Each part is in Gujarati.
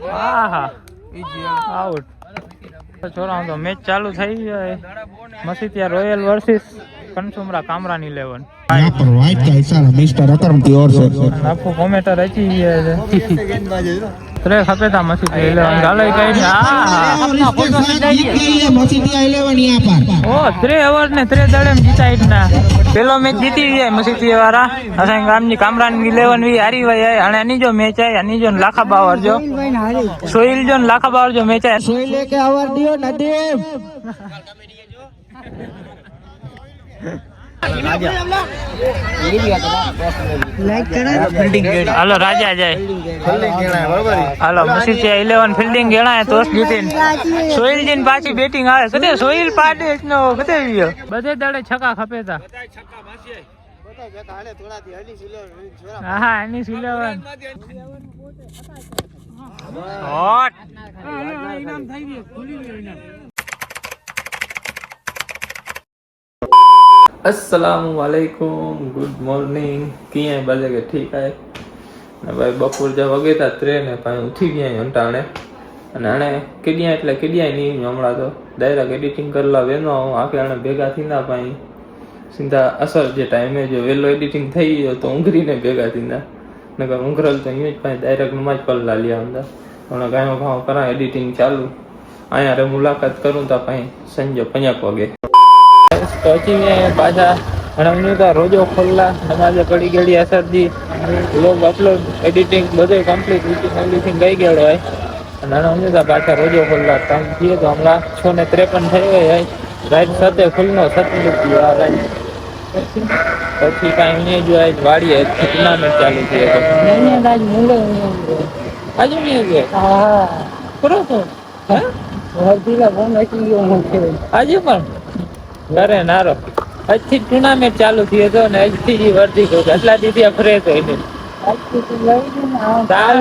આહા આઉટ. છોરા તો મેચ ચાલુ થઈ ગઈ. મસીતિયા રોયલ વર્સિસ કનસુમરા કામરાન 11. यहाँ पर राइट का इशारा मिस्टर अकरम की ओर से आपको कमेंटर अच्छी है त्रे खपेता मसीतिया 11 गाले कहीं ना अपना फोटो ये मसीतिया 11 यहाँ पर ओ 3 ओवर ने 3 दड़े में जीता इतना पहलो मैच जीती है मसीतिया वाला असां गाम ની કામરાન 11 વી હારી વય અને આની જો મેચ है આની जो लाखा बावर जो सोहिल जो लाखा बावर जो मैच है सोहिल लेके ओवर दियो नदीम હાલો રાજા જાય હાલો મસીતિયા 11 ફિલ્ડિંગ ગણાય તો જીતીન સોહિલજી પાછી બેટિંગ આવે કદે સોહિલ પાડે નો કદે વિયો બધે દડે છકા ખપેતા હા એની 11 શોટ ઇનામ થઈ ગયો ખુલી ગયો ઇનામ. अस्सलामुअलैकुम गुड मॉर्निंग किए बजे के ठीक है ने भाई बपोर जब वगे था ट्रेन है भाई उठी गया घंटाने અને આને કેડિયા એટલે કેડિયા નહીં હમણાં તો ડાયરેક્ટ એડિટિંગ કરલા વેનો આખે આને ભેગા થીના ભાઈ સીધા અસર જે ટાઈમે જો વેલો એડિટિંગ થઈ ગયો તો ઊંઘરીને ભેગા થીના નકર ઊંઘરલ તો અહીં જ ભાઈ ડાયરેક્ટ નમાજ પલ્લા લ્યા અંદર હમણાં ગાયો ભાવ કરા એડિટિંગ ચાલુ અહીંયા રે મુલાકાત કરું તો ભાઈ સંજે 5 વાગે पहुंची गए पाछा हमने तो रोजो खोलला नमाज पड़ी गई असर दी लोग अपलोड एडिटिंग बधे कंप्लीट एवरीथिंग गई गयो है અને हमने तो पाछा रोजो खोलला काम किए तो हमला 6:53 થઈ ગઈ है राइट साथे खुलनो सतलुज दिया राइट પછી કાઈ નહીં જો આજ વાડી है टूर्नामेंट चालू थी है नहीं आज मुंडे आज नहीं है हां करो तो हां वर्दीला फोन आकी गयो है आज पण अरे नारो अच्छी टूर्नामेंट चालू थी तो ने अच्छी जी वर्दी को એટલા દીધી ફ્રેશ હોઈને अच्छी તો લઈ ને દાળ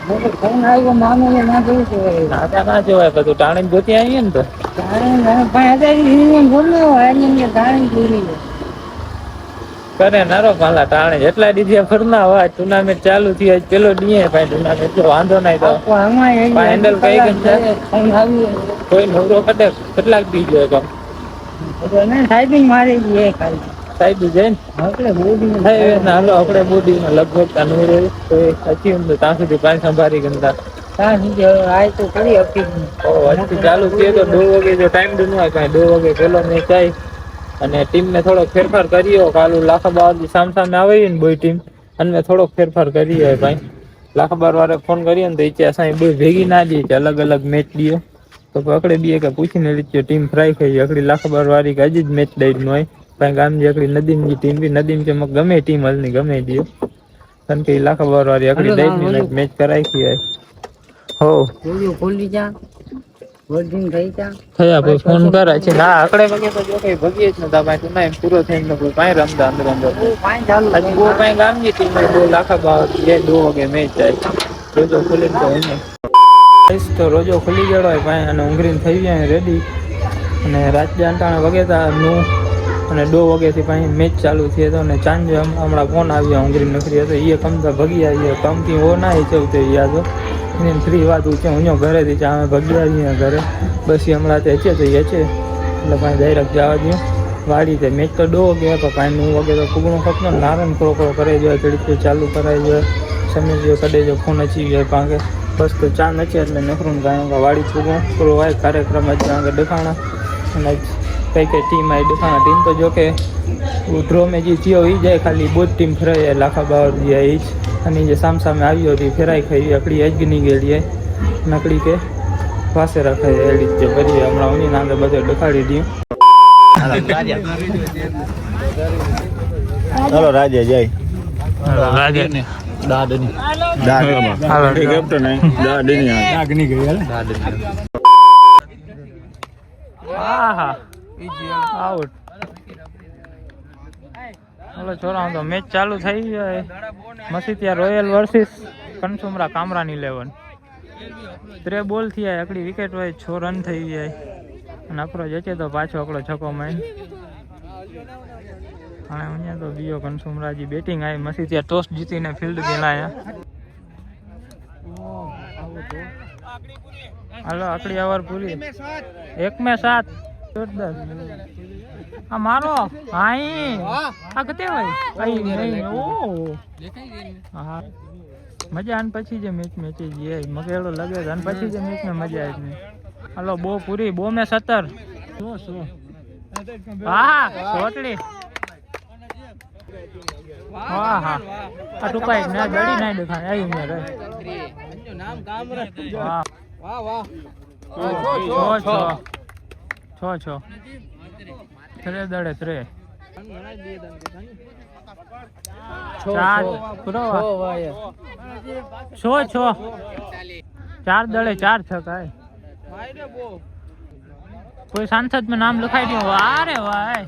મને ફોન આવ્યો મામલે ના જોઈ છે ના જોવાય બધું ટાણી ગોતી આવી ને તો ટાણી ના પાસે આવી બોલ્યો આની કે ટાણી પૂરી કરે નારો પાલા ટાણે એટલા દીધી ફરના હોય ટૂર્નામેન્ટ ચાલુ થી આજ પેલો ડીએ ભાઈ ટૂર્નામેન્ટ તો વાંધો નહીં તો આમાં હેન્ડલ કઈ ગઈ ફોન આવી કોઈ નવરો કટે કેટલાક દી ગયો કામ ને સાઈડિંગ મારી ગઈ ખાલી સાઈડ જઈને આપણે બોડી થાય ને હાલો આપણે બોડી માં લગભગ તાનું રે તો અચી તો ત્યાં સુધી પાણી સંભાળી ગંદા ત્યાં સુધી આય તો કરી હતી ઓ આજથી ચાલુ થયો તો 2 વાગે જો ટાઈમ દુનવા કાંઈ 2 વાગે પેલો મેચ આવી અને ટીમ ને થોડો ફેરફાર કર્યો કાલુ લાખાબાર સામે આવી ને બોય ટીમ અને થોડો ફેરફાર કર્યો ભાઈ લાખાબાર વાળે ફોન કર્યો ને તો ઈચે અસાઈ બોય ભેગી ના દી કે અલગ અલગ મેચ દીયો તો પકડે બી કે પૂછીને લીધો ટીમ ફ્રાય થઈ અકડી લાખાબાર વાળી કે હજી જ મેચ દઈ ન હોય ભાઈ ગામ જે અકડી નદીમની ટીમ બી નદીમ કે ગમે ટીમ હલની ગમે દીયો કારણ કે લાખાબાર વાળી અકડી દઈ ની મેચ કરાઈ છે હો બોલ્યો ખોલી જા વર્જિન થઈ જા થયા ભાઈ ફોન કરે છે ના અકડે વગે તો જો કઈ ભગીએ જ નતા ભાઈ તું ના પૂરો થઈને કોઈ પાઈ રમતા અંદર પાઈ ચાલુ હજી ગો પાઈ ગામની ટીમ બો લાખાબાર એ 2 વાગે મેચ જાય જો ખોલે તો એને તો રોજો ખુલી ગયો હોય ભાઈ અને ઊંઘરીને થઈ ગયા રેડી અને રાત જાંટાણા વગેતા નું અને 2 વાગ્યાથી ભાઈ મેચ ચાલુ થઈ હતો અને ચાંજે હમણાં ફોન આવ્યો ઊંઘરીને નખરી હતો એ કમતા ભગી આવી કમથી ઓ ના ચૌતે યાદ એને ફ્રી વાત છે હું ઘરેથી ચા ભગી આવી ઘરે બસ હમણાં તે છે તો એ છે એટલે ભાઈ ડાયરેક્ટ જવા દઉં વાડી તે મેચ તો 2 વાગે પણ ભાઈ 9 વાગે તો કુગણો ખપનો નારણ થોડો કરે જોઈએ ઘડી ચાલુ કરાવી જોઈએ સમય જો કડે જો ફોન અચી જાય પાંગે બસ તો ચા નથી એટલે નખરું ગાયો વાડી છૂગો થોડો હોય કાર્યક્રમ જ આગળ દેખાણા અને કઈ કઈ ટીમ આવી દેખાણા ટીમ તો જો કે ડ્રો મેં જે થયો એ જાય ખાલી બહુ જ ટીમ ફરાય લાખાબાર જે એ જ અને જે સામે આવ્યો હતી ફેરાઈ ખાઈ અકડી અજગની ગયેલી નકડી કે પાસે રખાય એડી જે ભરી હમણાં ઉની નાંગે બધે દેખાડી દઉં चलो राजा जय રાજા ને दादनी दादनी कैप्टन है दादनी दागनी गई है दादनी આહા આઉટ. હાલો છોરા તો મેચ ચાલુ થઈ ગઈ મસીતિયા રોયલ વર્સિસ કનસુમરા કામરાન 11 3 બોલ થી એકડી વિકેટ હોય 6 રન થઈ જાય અને આપણો જચે તો પાછો એકડો છકો મારી અને અહીંયા તો બીજો કનસુમરાજી બેટિંગ આવી મસીતિયા ટોસ જીતીને ફિલ્ડ ગયેલા હાલો આકડી ઓવર પૂરી 1 में 7 જોરદાર આ મારો હાઈ આ કતે ભાઈ આઈ નહીં ઓ હા મજા આન પછી જે મેચ જે મગેડો લગે આન પછી જે મેચ में મજા આવી ને હાલો બો પૂરી બો में 17 હા સોટલી વાહ હા આ ટુપાઈ ના જડી ના દેખાય આઈ મે રે નામ કામ રે વાહ વાહ વાહ છો ત્રે દડે ત્રે ચાર પૂરો છો 4 દડે 4 છકાય कोई सांसद में नाम लिखाई दियो अरे भाई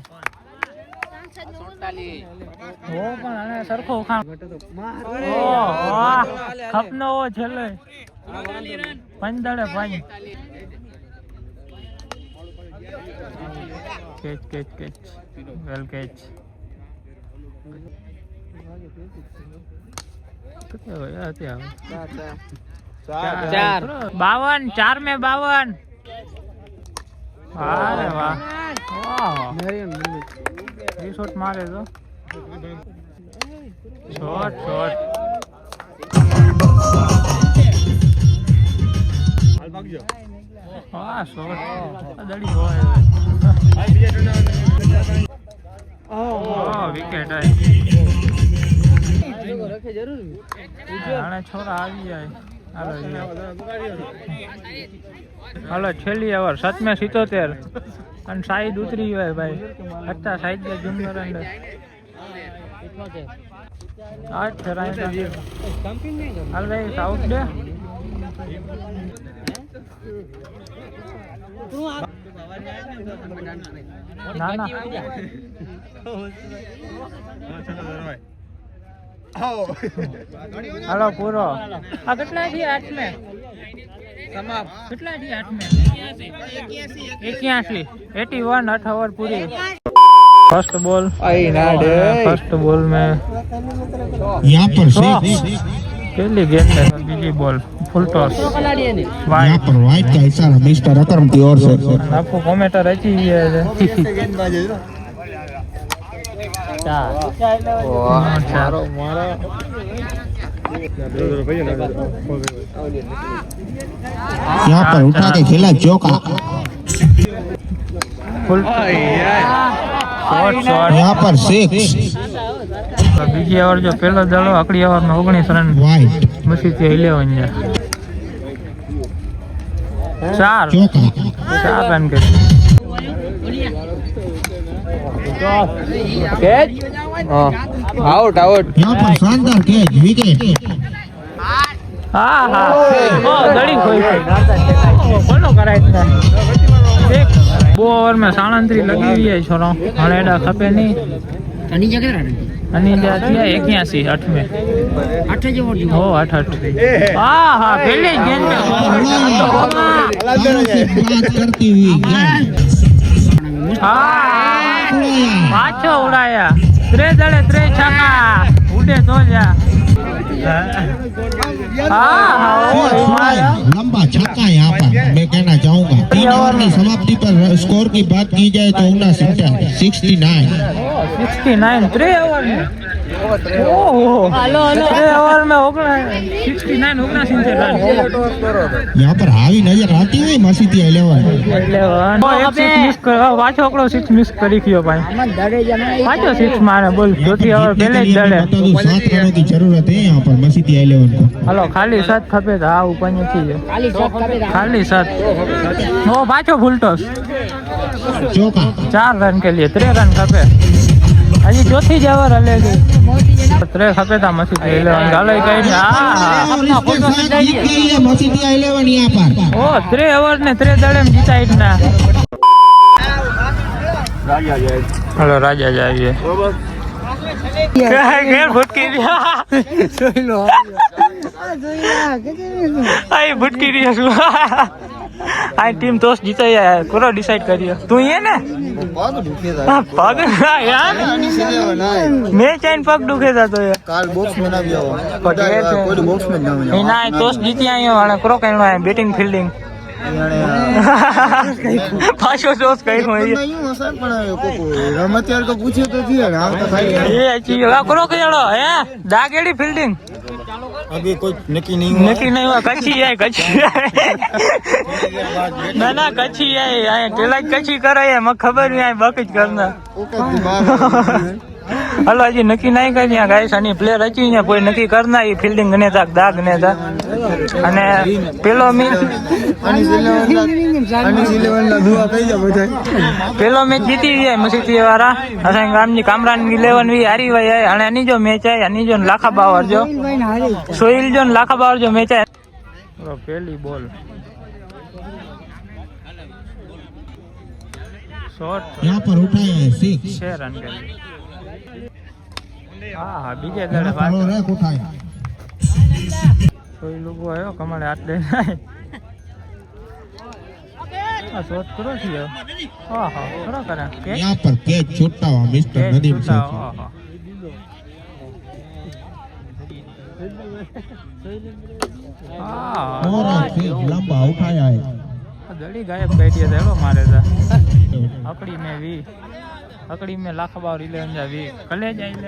वो पण सरखो खान ओ वाह खपनो वो छले 5 दड़े 5 कैच वेल कैच कितने भाई आते हैं 4 में 52 अरे वाह ये शॉट मारे तो शॉट हाँ शॉट दड़ी विकेट है छोरा आ जाए હાલો છેલ્લી ઓવર 7 में 77 અને સાઈડ ઉતરી હોય ભાઈ હતા સાઈડ દે જુમર અંડર 8 ફરાય હાલ ભાઈ સાઉથ દે ના ના હાલો પૂરો આ કેટલા થી 8 में समाप्त કેટલા થી 8 में 81 8 ओवर पूरी फर्स्ट बॉल फर्स्ट बॉल में यहाँ पर पहली गेंद में बीजी बॉल फुल टॉस यहाँ पर वाइट का इशारा मिस्टर अकरम की ओर से आपको कमेंटर अच्छी है यहाँ पर उठा के खेला चौका यहाँ पर 6 बीजी ओवर जो पहला दड़ो आकड़ी ओवर में 19 रन वाइट मसी से 11 4 रन के कैच आउट यहाँ पर शानदार कैच विकेट हाँ दड़ी खोई बोलो करा इतना एक 2 ओवर में 37 लगी हुई है छोरो हणेडा खपे नहीं अनी जाती है 81 8 में 8 जो हो 8 हाँ पहले गेंद में बात करती हुई पाछो उड़ाया 3 दड़े 3 छक्का उड़े तो जा लंबा छक्का यहाँ पर मैं कहना चाहूंगा 3 ओवर की समाप्ति पर स्कोर की बात की जाए तो 69 3 ओवर में ओवर में 69 रन यहाँ पर हावी नजर आती है मसीती 11 पाछो ओकड़ो 6 मिस करी गयो भाई पाछो 6 मारे बोल छोटी ओवर पहले ज दड़े 7 रनों की जरूरत है यहाँ पर मसीती 11 को हेलो खाली 7 खपे था ऊपर नहीं खाली 7 वो पाछो फुल टॉस चौका 4 रन के लिए 3 रन खपे अजी चौथी ज ओवर हलेगी 3 खपे था मसी 11 गाले कई अपना फोटो है मसीती 11 यहाँ पर ओ 3 ओवर ने 3 दड़े में जीता इतना हेलो राजा जाइए घेर भुटकी दिया आई भुटकी दिया આ ટીમ ટોસ જીતે કોરો ડિસાઈડ કર્યો તું એ ને પગ યાર મેચ આઈને પગ દુખે જતો કાલ બોક્સ બનાવી આવો કોઈ બોક્સ માં ના એ ના ટોસ જીતી આવ્યો અને કોરો કઈનો બેટિંગ ફિલ્ડિંગ પાછો ટોસ કઈ હોય રમત યાર તો પૂછ્યો તો થયો ને આમ તો થાય એ ચીયો કોરો કઈડો હે દાગેડી ફિલ્ડિંગ अभी कोई नक्की नहीं नक्की नहीं हुआ कच्ची है ना ना कच्ची है टेला कच्ची करे है मैं खबर नहीं है बाकी करना हलो जी नक्की नहीं કરી ગાઈસ અને પ્લેયર રચીને કોઈ નક્કી કરના એ ફિલ્ડિંગ ને તાક દાગ ને તા અને પેલો મેચ પેલો મેચ જીતી જાય મસીતી વાળા અસાઈ ગામની કામરાન 11 વી હારી વય અને આની જો મેચ આય આની જો લાખા બાવર જો સોહિલ જો લાખા બાવર जो मैच है पहली बॉल शॉट यहाँ पर उठाया है 6 6 रन के हाँ हाँ बीजे दड़े बात उठाया कोई लोग आयो कमले हाथ दे शॉट करो थी हाँ हाँ करो करा यहाँ पर कैच छूटा हुआ मिस्टर नदीम साहब और लंबा उठाया है गड़ी गायब कर दिया था मारे था अकड़ी में भी अकड़ी में लाख बार 11 जा भी कले जा 11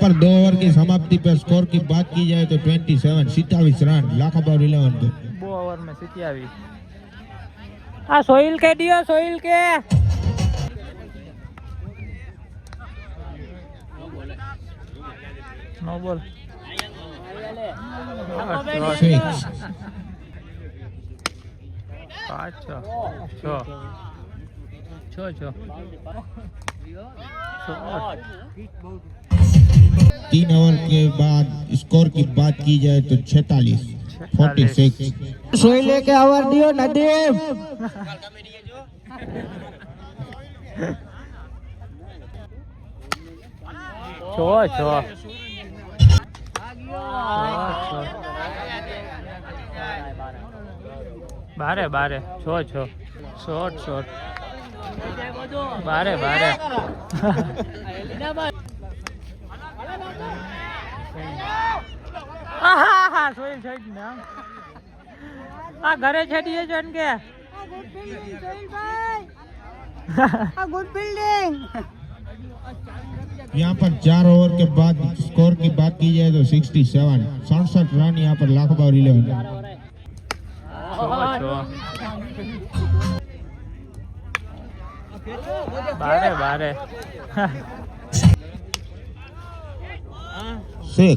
पर 2 ओवर की समाप्ति पर स्कोर की बात की जाए तो 27 रन लाखा बार 11 पे 2 ओवर में 27 आ सोहिल के दियो सोहिल के नो बॉल 3 ओवर के बाद स्कोर की बात की जाए तो 46 सोई लेके ओवर दियो नदीम छो बारे बारे छो शॉट बारे बारे સોહિલ સાઈડ ને આ ઘરે છેડીએ છે ને કે गुड बिल्डिंग यहाँ पर 4 ओवर के बाद स्कोर की बात की जाए तो 67 रन यहाँ पर लाख बार 11 बारे बारे 6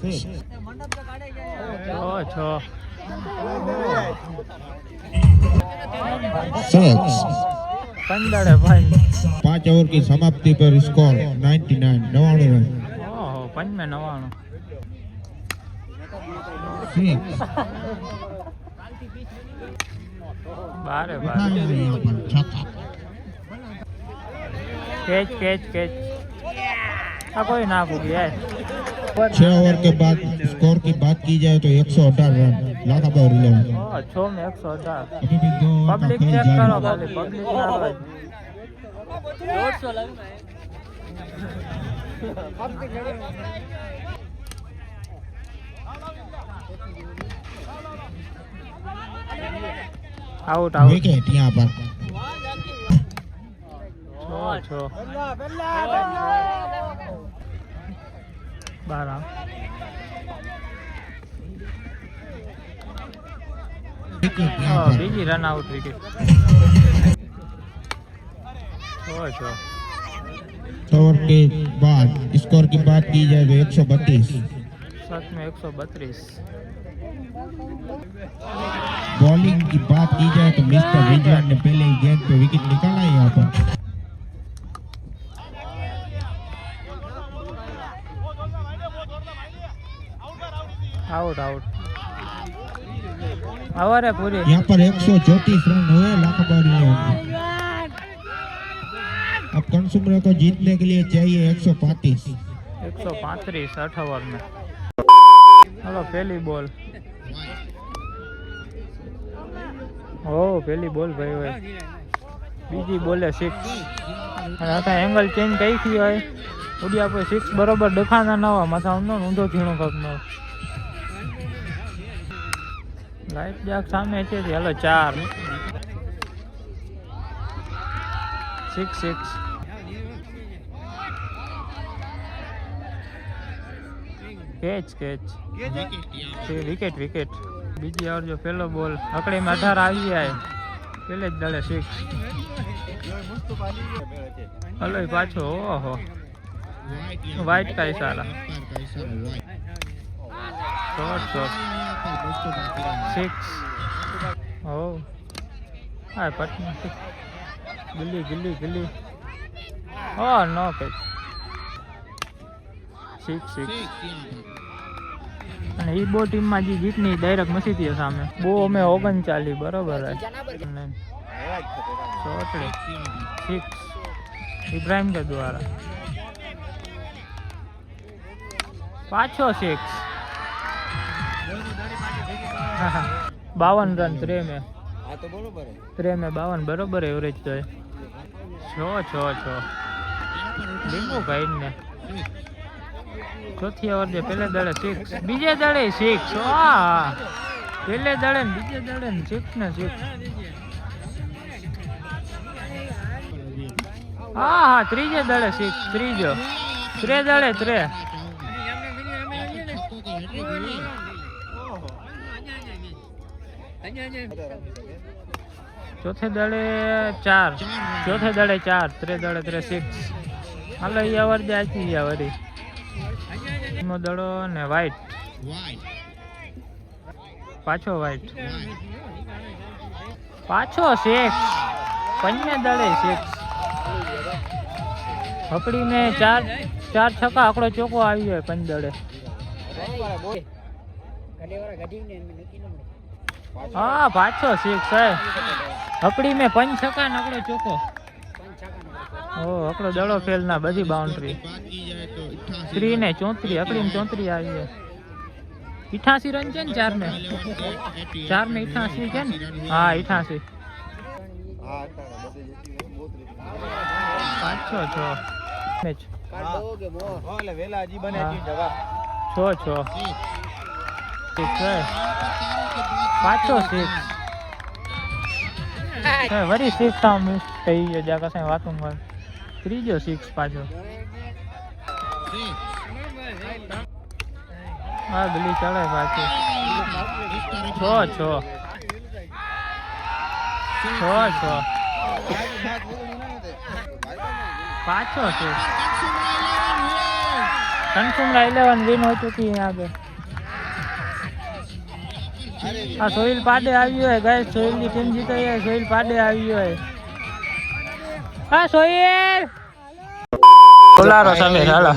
पंदड़े भाई 5 ओवर की समाप्ति पर स्कोर 99 रन ओहो पंच में 99 बारे बारे कैच आ कोई ना भूगी है 6 ओवर के बाद स्कोर की बात की जाए तो 118 रन लाखा बार 11 छो में 118 अभी भी 2 ओवर का पब्लिक खेल चेक जारी करो है। खाली पब्लिक ना भाई आउट विकेट यहाँ पर छो 12 विकेट यहाँ पर बीजी रन आउट विकेट छो ओवर के बाद स्कोर की बात की जाए तो 132 साथ में 132 बॉलिंग की बात की जाए तो मिस्टर रिजवान ने पहले ही गेंद पे विकेट निकाला है यहाँ पर आउट आवर है पूरी यहाँ पर 134 रन हुए लाखबारी में। अब कंसुमर को जीतने के लिए चाहिए 135 135 8 ओवर में હાલો પહેલી બોલ. ઓ પહેલી બોલ ભાઈ હોય. બીજી બોલે 6. અને અત્યારે એંગલ ચેન્જ કઈ થઈ હોય ઉડી આપણે 6 બરોબર દેખાના ના હોય માથા ઊંધો થીણો કપ ન લાઈટ જાક સામે છે. હાલો 4 6 કેચ વિકેટ. બીજી ઓવર જો પેલો બોલ અકડીમાં 18 આવી જાય પેલે જ દળે 6. હલો પાછો. ઓહો વાઇટ કા ઇશારા. શોર્ટ 6. ઓ હા પટના ગિલ્લી. ઓ નો કેચ. 6. અને એ બો ટીમમાં જે જીતની ડાયરેક્ટ મસીતી સામે બો અમે 39 બરોબર ચોટડી 6 ઇબ્રાહિમ કે દ્વારા પાછો 6 52 રન 3 में 52 बरोबर एवरेज तो है. 6 લીંબુ ભાઈ ને ચોથી ઓવર જે પહેલે દળે 6 બીજે દળે 6. વાહ પહેલે દળે ને બીજે દળે ને 6 ને 6. હા ત્રીજે દળે 6 ત્રીજો દળે 3. ચોથે દળે 4 ત્રે દળે 6. હાલો એ ઓવર જે આચી ગયા વળી નો દડો ને વાઇટ પાછો 6 પંજે દળે 6. હકડી ને 4 છક્કા આકડો ચોકો આવી જાય પંજ દળે. हाँ पाछो 6 है हकड़ी में 5 छक्का नकड़ो चोको. ओ हकड़ो दड़ो फेल ना बधी बाउंड्री 3 ने 34 हकड़ी में 34 आई है. 88 रन है 4 में 88 है. हाँ 88 पाछो 6 मैच 6 पाछो 6 वरी 6 था मिस થઈ ગયો જા કસે વાતું માં ત્રીજો 6 પાછો. હા ગલી ચડે પાછી 6 પાછો 6 કન્ફર્મ 11 વિન हो चुकी है यहाँ पे. हाँ सोहिल पाडे आई है गाइस. सोहिल की टीम जीती है. सोहिल पाडे आई है. हाँ सोहिल बोलारो समय हालो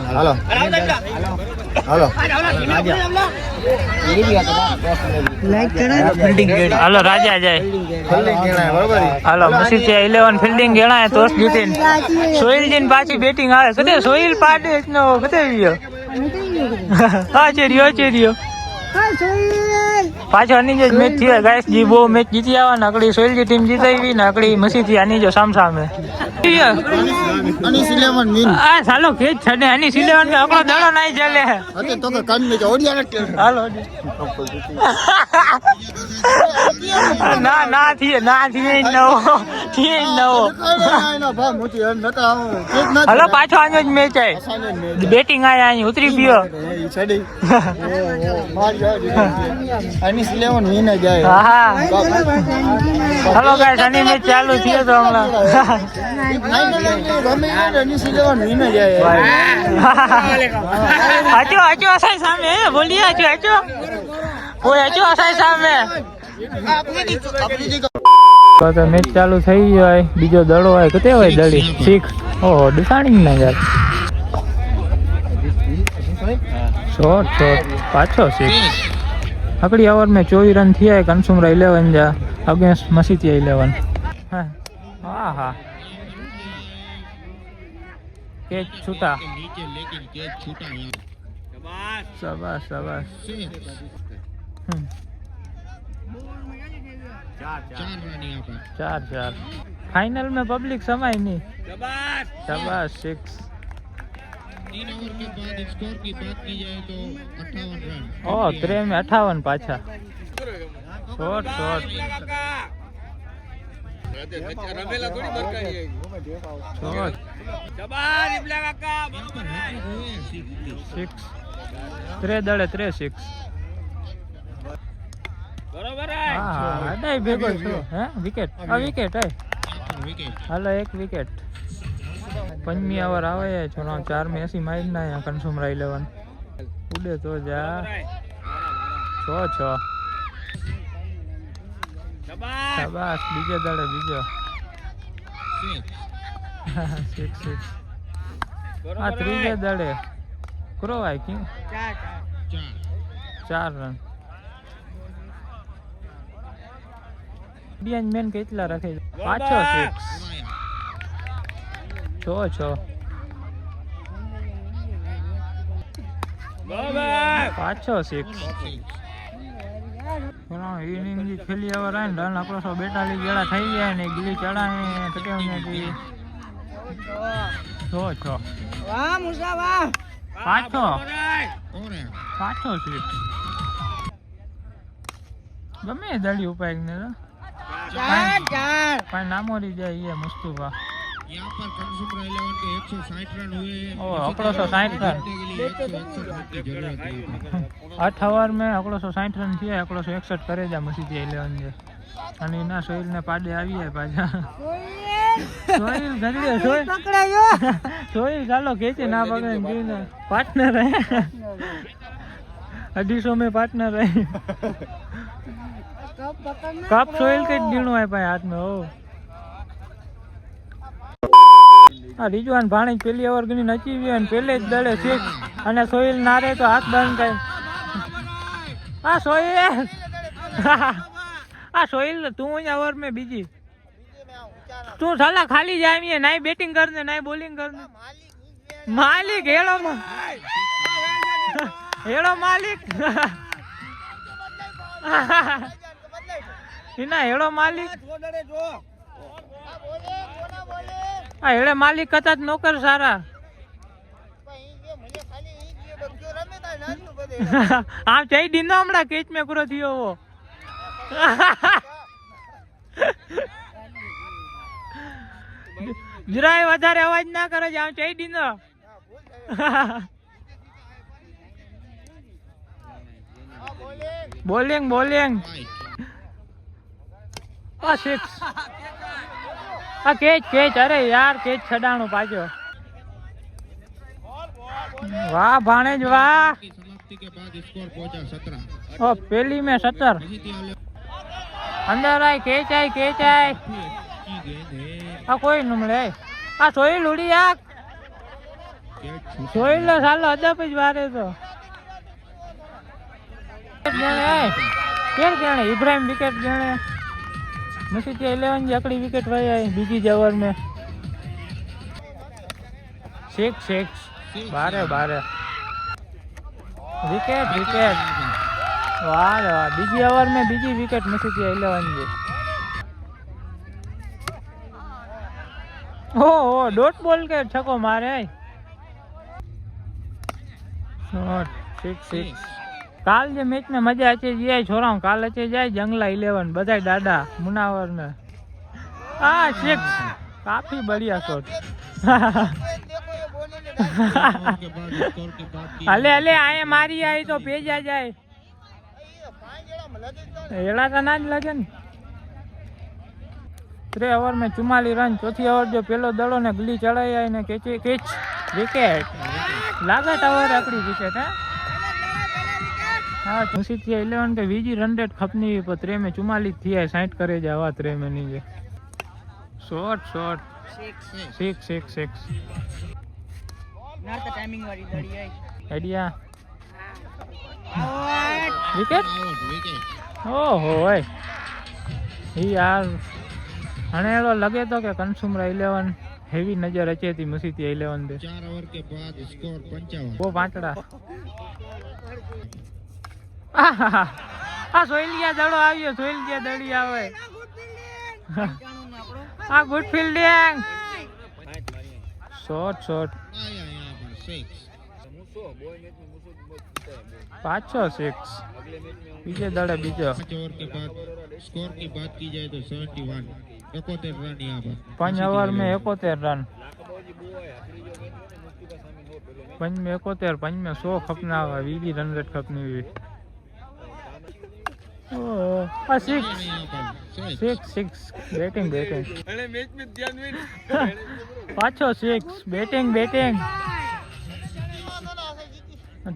हालो राजा जाए हालो मसीद 11 फील्डिंग गेणा है टॉस जीतीन सोहिल जी पाછી બેટિંગ આવે કદે સોહિલ પાડે નો કદે વિયો હા ચેરિયો પાછો આની જે મેચ થી ગાઈસ જી બહુ મેચ જીતી આવા નકડી સોહિલ ની ટીમ જીતાવી નકડી મસી થી આની જો સામે અની 11 વિન આ સાલો કેચ છડે અની 11 કે આપણો દડો નહીં ચાલે હતે તો કે કાન મે ઓડિયા ને હાલો ના થી નવો ભા મોટી નતા હાલો પાછો આનો જ મેચ હે બેટિંગ આયા અહીં ઉતરી ગયો છડી માર ગયો અની 11 વિન જાય હા હાલો ગાઈસ આની મેચ ચાલુ થયો તો હમણાં आचो असाई सामने बोलिए आचो असाई सामने तो मैच चालू થઈ ગયો હોય બીજો દડો હોય કતે હોય દડી 6 ઓહો દસાણી ના યાર શોર્ટ પાછો 6 અગલી ઓવર में 24 रन થયા है कंसुमरा 11 जा अगेंस्ट मसीतिया 11 हां हां कैच छूटा शाबाश शाबाश 4-4 फाइनल में पब्लिक समाई नहीं शाबाश 6 3 ओवर के बाद स्कोर की बात की जाए तो 58 रन ओ 3 में 58 पाछा शॉट शॉट રમેલા થોડી બરકારી शॉट જબાર ઇબલા કાકા 6 3 દળે 3 6 બરોબર હા અડાઈ ભેગો છો હે વિકેટ આ વિકેટ હે विकेट હાલો એક વિકેટ पंजमी ओवर आवे है छोरा 4 में 80 माइल ना यहाँ कंज्यूमर 11 उड़े तो जा 6-6 शाबाश बीजे दड़े बीजो 6-6 आ त्रीजे दड़े करो आई क्यों 4 रन इंडियन मैन કેટલા રખે પાછો 6 6 પાછો 6 इनिंग जी खेली ओवर आए रन आपको 142 जेड़ा થઈ ગયા ને ગીલી ચડાય ટટેવને દી 6 વાહ મુસા વાહ પાછો और है પાછો 6 ગમે દડી ઉપાય ને પણ નામોરી જાય ये मुस्तफा यहाँ पर कंज्यूमर 11 के 160 रन हुए हैं ओ अकड़ो 160 रन जीतने के लिए 161 रन की जरूरत है 8 ओवर में अकड़ो 160 रन थी अकड़ो 161 करे जा मसीती 11 जे અને ના સોહિલ ને પાડે આવી જાય પાછા સોહિલ ગંડે સોહિલ પકડાયો સોહિલ ચાલો ખેંચે ના પકડે જીને પાર્ટનર હે 250 में पार्टनर है कप सोहिल के डीणो है भाई हाथ में हो आ रिजवान भाणी पहली ओवर गनी नची गई અને પહેલે જ દળે 6 અને સોહિલ નારે તો હાથ બંધ કરી આ સોહિલ आ सोहिल तू ओवर में बीजी तू साला खाली जाए ना बैटिंग करने ना बॉलिंग करने मालिक हेड़ो मालिक इना हेड़ो मालिक आ हेड़े मालिक कथा नौकर सारा आप चाहिए दिनो हमड़ा केच में पूरा थियो वो જરાય વધારે અવાજ ના કરે જાવ ચઈ દીનો બોલિંગ બોલિંગ આ 6 આ કેચ અરે યાર કેચ છડાણો પાછો વાહ ભાણેજ વાહ की समाप्ति के बाद स्कोर पहुंचा 17 ओ पहली में 17 अंदर आई केच आई की गेंद है आ कोई न મળે आ સોહિલ ઉડી આ कैच સોહિલ નો સાલો અદપ જ વારે તો કેર ગણે ઇબ્રાહિમ વિકેટ ગણે મસીતી 11 जी अकड़ी विकेट वही आई बीजी ओवर में 6 12 विकेट विकेट वाह वाह बीजी ओवर में बीजी विकेट मसीती 11 जी ओ डॉट बॉल के छक्को मारे शॉट 6 काल जे मैच में मजा अचे जी छोरा काल अचे जाए जंगला 11 बधाई दादा मुनावर ने आ 6 काफी बढ़िया शॉट के बाद स्कोर की बात की हले हले आए मारी आई तो पेज आ जाए एड़ा का ना लगे न 3 ओवर में 44 रन चौथी ओवर जो पहलो दड़ो ने गली चढ़ाई आई ने कैच विकेट लागत ओवर अपनी विकेट है हाँ मसीती 11 के वीजी रन रेट खपनी पर 3 में 44 थी है 60 करे जावा 3 में नहीं शॉट 6 નાર તો ટાઈમિંગ વાળી દડી આઈ आइडिया આઉટ विकेट विकेट ओहो भाई ही यार हने एलो लगे तो के कंज्यूमर 11 हेवी नजर अचे थी मसीती 11 दे 4 ओवर के बाद स्कोर 55 वो पांचड़ा આ સોયલિયા દડો આવ્યો, સોયલિયા દડી આવે. આ ગુડ ફિલ્ડિંગ. Short short. पाँच सिक्स बीजे दड़े बीजो 5 ओवर के बाद स्कोर की बात की जाए तो 71 71 रन यहाँ पर 5 ओवर में 71 रन. 5 में 71, 5 में 100 खपना हुआ, 20 रन रेट खपनी हुई. Six batting batting 506 batting batting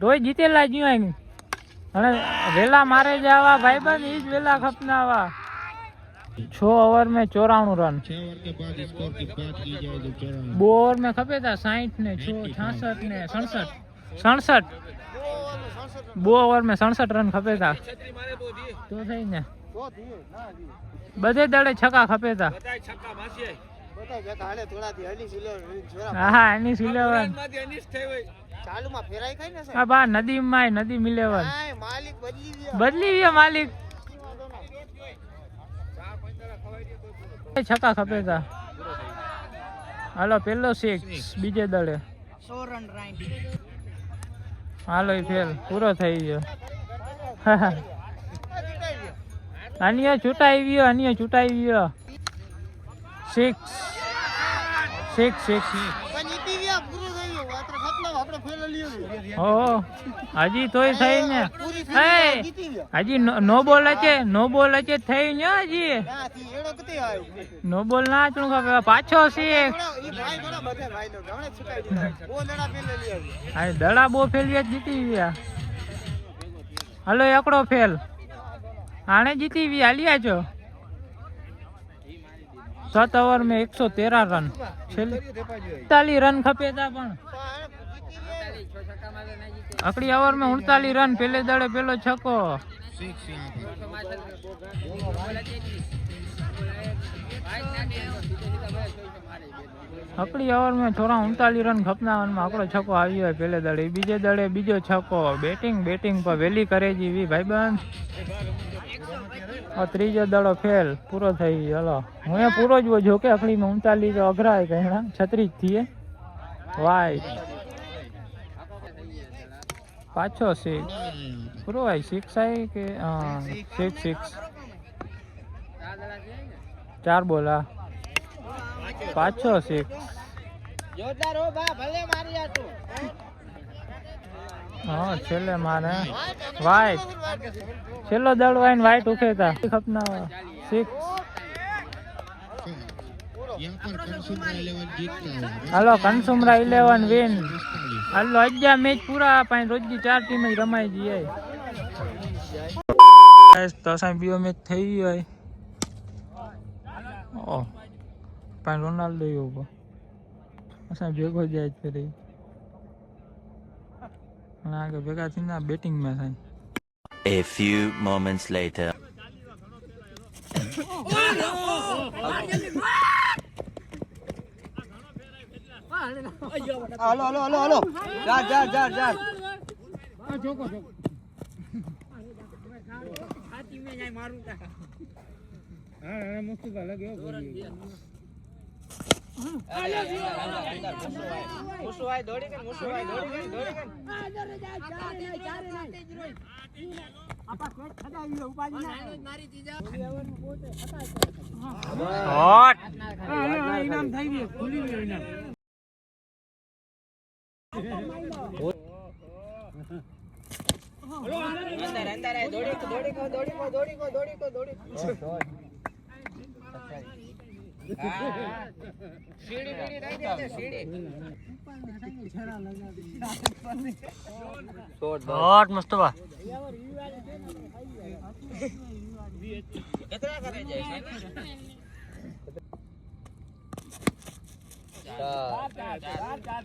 તોય જીતેલા જ અહીં. અને વેલા મારે જવા ભાઈબંધ, ઈ જ વેલા ખપનાવા. 6 ओवर में 94 रन. 6 ओवर के बाद स्कोर की बात की जाए तो 94 2 ओवर में खपे था 60 ने 66 ने 67. 2 ओवर में 67 रन खपे था तो થઈ ને. બધે દડે છક્કા ખપે था. હા એની 11 ચાલુમાં ફેરાઈ કઈ ને આ બા નદી માં નદી મિલેવન માલિક બદલી ગયા માલિક. છક્કા ખપે તા. હાલો પેલો 6 બીજે દડે 100 રન રાઈટ. હાલો ઈ ફેલ પૂરો થઈ ગયો. અનિયો છૂટાઈ ગયો, અનિયો છૂટાઈ ગયો. 6 જીતી ગયા, પૂરું થઈ ગયું. આત્ર ખતલા આપણે ફેલ લ્યો. ઓ હજી તોય થઈ ને. જીતી ગયા. હજી નો બોલ છે થઈ ને હજી. નાથી એડો કતે આવ્યો. નો બોલ ના ચું ખબર પાછો 6. ઈ ભાઈ ઘણા બધા ભાઈ નો ઘણે છૂટાઈ દીધા. બો દડા ફેલ લઈ આવ્યો. આ દડા બો ફેલ જીતી ગયા. હાલો એકડો ફેલ આને જીતી ગયા. હાલ્યા છો 7 ओवर में 113 रन. 39 रन खपे था पण अकड़ी ओवर में 39 रन. पहले दड़े पहलो छक्को. 6 यहाँ पर अकड़ी ओवर में छोरा 39 रन खपना में आकड़ो छक्को आई है. पहले दड़े बीजे दड़े बीजो छक्को. बैटिंग पर वेली करे जीवी भाईबंध. और ત્રીજો દડો ફેલ પૂરો થઈ ગયો. હલો હું એ પૂરો જ જો કે અકડી में 39 તો અઘરા કઈ 36 થી વાય પાછો 6 પૂરો આઈ 6 આઈ કે 6 4 બોલા પાછો 6 જોરદાર હો બા ભલે મારી આ તું. हाँ छेले मारे वाइट छेलो दड़ वाइन वाइट उठेता खपना 6. यहाँ पर कंसुमरा 11 जीतता है. हेलो कंसुमरा 11 विन. हेलो अज्जा मैच पूरा पाइन रोज की 4 टीम रमाई जी. गाइस तो असा बीओ मैच થઈ ગયો है. ओ पाइन रोनाल्डो यो असा भेगो जाय फेरी आगे भेगा थी ना बैटिंग में था. A few moments later. Hello जा हाथी में जाए मारूं का. हां मस्त का लगे हो मुसुवाई दौड़ी के आपा खेत खडाई उपाजी मारी तीजा हॉट इनाम થઈ ગયો ખુલી ગયો ઇનામ. अंदर है दौड़ी को सीढ़ी नहीं देते सीढ़ी हॉट मस्त बा. कितना करे जाए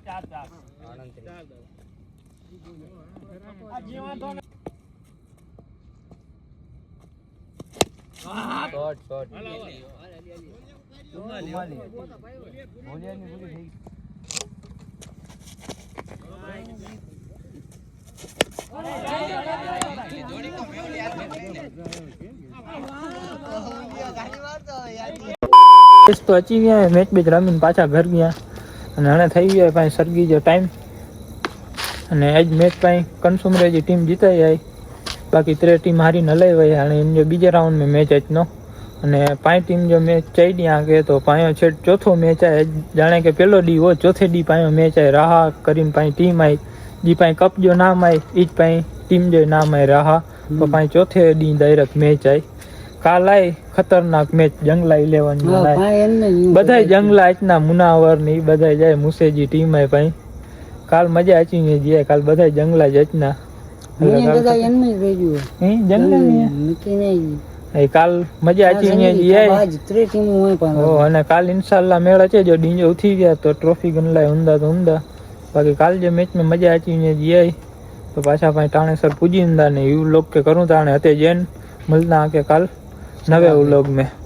चार आनंद शॉट बोलिया नहीं बोली ठीक. તો અચી ગયા મેચ બેચ રમીને પાછા ઘર ગયા અને હણે થઈ ગયા પાછી સરગી જો ટાઈમ અને આજ મેચ પાછી કન્સુમરેજી ટીમ જીતાઈ જાય બાકી 3 ટીમ હારીને હલાઈ હોય અને એમ જો બીજા રાઉન્ડમાં મેચ આજનો અને 5 ટીમ જો મેચ ચાઈ આગે તો પાયો છેડ ચોથો મેચ આવે જાણે કે પેલો ડી હો ચોથે ડી પાયો મેચ આવે રાહા કરીને પાછી ટીમ આવી જી પાછી કપ જો નામ આવી એ જ પાછી ટીમ જો નામ આવી રાહા તો પાછી ચોથે ડી ડાયરેક્ટ મેચ આવી કાલ આવી ખતરનાક મેચ જંગલા 11 બધાય જંગલા આજના મુનાવર ને એ બધા જાય મુસેજી ટીમ આવી પાછી કાલ મજા આચી ને જાય કાલ બધા જંગલા જ આજના કાલ મજા આચી ને જાય અને કાલ ઇન્શાલ્લાહ મેળ છે જો ડીંજો ઉઠી ગયા તો ટ્રોફી ગણલાય ઊંધા તો ઊંધા બાકી કાલ જે મેચ में મજા આચી ને જાય તો પાછા પાછી ટાણેસર પૂજી ઊંધા ને એવું લોગ કે કરું તાણે હતે જैन मिलना के कल नवे व्लॉग में।